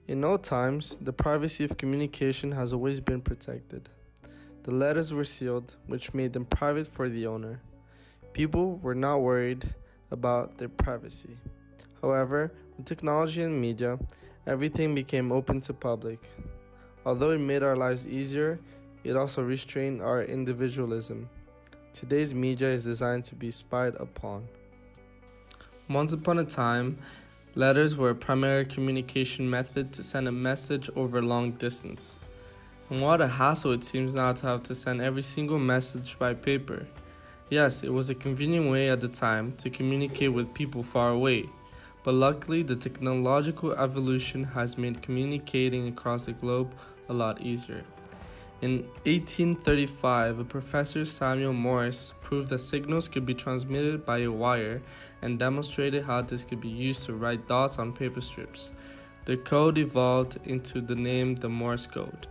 In old times, the privacy of communication has always been protected. The letters were sealed, which made them private for the owner. People were not worried about their privacy. However, with technology and media, everything became open to public. Although it made our lives easier, it also restrained our individualism. Today's media is designed to be spied upon. Once upon a time, letters were a primary communication method to send a message over long distance. And what a hassle it seems now to have to send every single message by paper. Yes, it was a convenient way at the time to communicate with people far away, but luckily the technological evolution has made communicating across the globe a lot easier. In 1835, a professor, Samuel Morse, proved that signals could be transmitted by a wire and demonstrated how this could be used to write dots on paper strips. The code evolved into the name the Morse code.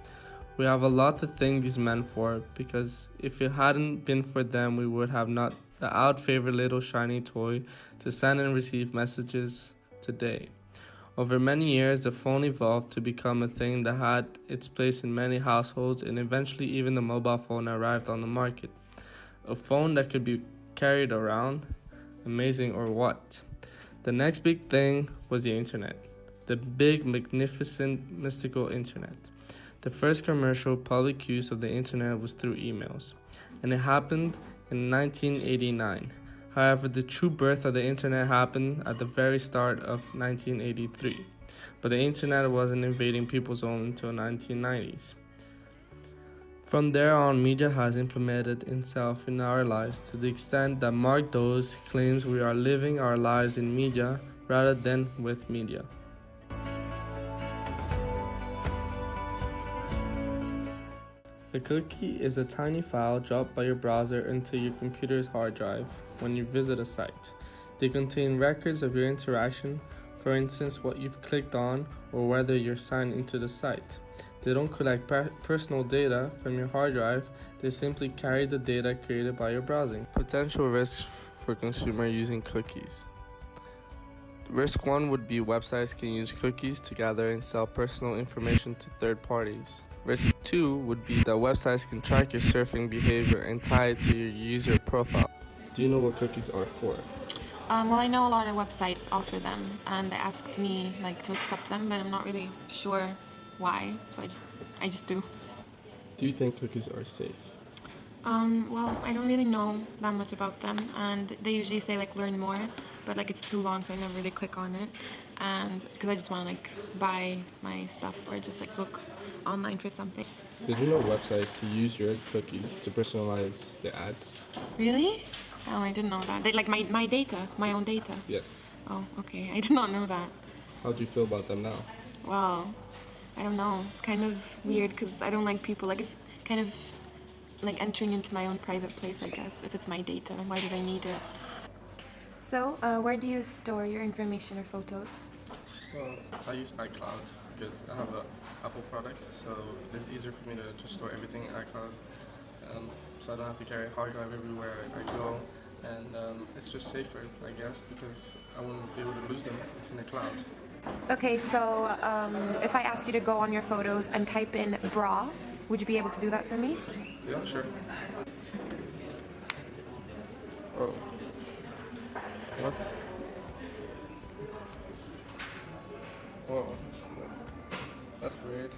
We have a lot to thank these men for, because if it hadn't been for them, we would have not the out-favorite little shiny toy to send and receive messages today. Over many years, the phone evolved to become a thing that had its place in many households, and eventually even the mobile phone arrived on the market. A phone that could be carried around. Amazing, or what? The next big thing was the internet. The big, magnificent, mystical internet. The first commercial public use of the internet was through emails, and it happened in 1989. However, the true birth of the internet happened at the very start of 1983, but the internet wasn't invading people's home until 1990s. From there on, media has implemented itself in our lives to the extent that Mark Dawes claims we are living our lives in media rather than with media. A cookie is a tiny file dropped by your browser into your computer's hard drive when you visit a site. They contain records of your interaction, for instance, what you've clicked on or whether you're signed into the site. They don't collect personal data from your hard drive, they simply carry the data created by your browsing. Potential risks for consumer using cookies. Risk 1 would be websites can use cookies to gather and sell personal information to third parties. Risk 2 would be that websites can track your surfing behavior and tie it to your user profile. Do you know what cookies are for? Well, I know a lot of websites offer them, and they asked me to accept them, but I'm not really sure why. So I just do. Do you think cookies are safe? Well, I don't really know that much about them, and they usually say learn more, but it's too long, so I never really click on it. And because I just want to buy my stuff or just look online for something. Did you know websites use your cookies to personalize the ads? Really? Oh, I didn't know that. They my data, my own data. Yes. Oh, okay. I did not know that. How do you feel about them now? Well, I don't know. It's kind of weird because I don't like people. It's kind of entering into my own private place, I guess. If it's my data, why do they need it? So, where do you store your information or photos? Well, I use iCloud because I have an Apple product, so it's easier for me to just store everything in iCloud. So I don't have to carry a hard drive everywhere I go, and it's just safer, I guess, because I wouldn't be able to lose them. It's in the cloud. Okay, so if I ask you to go on your photos and type in bra, would you be able to do that for me? Yeah, sure. Oh. What? Whoa. That's weird.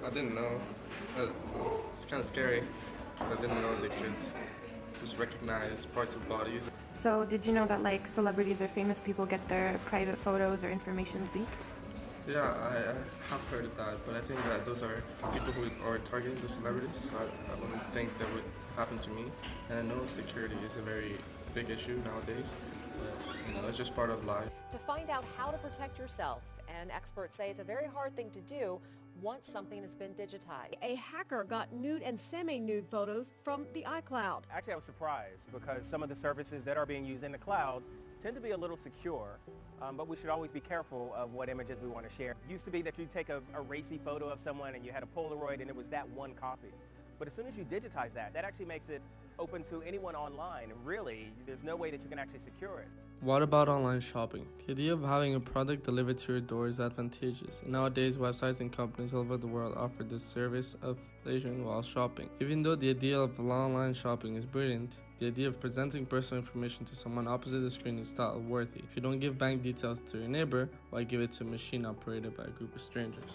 I didn't know. It's kind of scary. I didn't know they could just recognize parts of bodies. So did you know that celebrities or famous people get their private photos or information leaked? Yeah, I have heard of that, but I think that those are people who are targeting the celebrities. So I wouldn't think that would happen to me. And I know security is a very big issue nowadays. But, it's just part of life. To find out how to protect yourself, and experts say it's a very hard thing to do once something has been digitized. A hacker got nude and semi-nude photos from the iCloud. Actually, I was surprised because some of the services that are being used in the cloud tend to be a little secure, but we should always be careful of what images we want to share. It used to be that you'd take a racy photo of someone and you had a Polaroid and it was that one copy. But as soon as you digitize that, that actually makes it open to anyone online. Really, there's no way that you can actually secure it. What about online shopping? The idea of having a product delivered to your door is advantageous, and nowadays websites and companies all over the world offer this service of pleasuring while shopping. Even though the idea of online shopping is brilliant, the idea of presenting personal information to someone opposite the screen is thought worthy. If you don't give bank details to your neighbor, why give it to a machine operated by a group of strangers?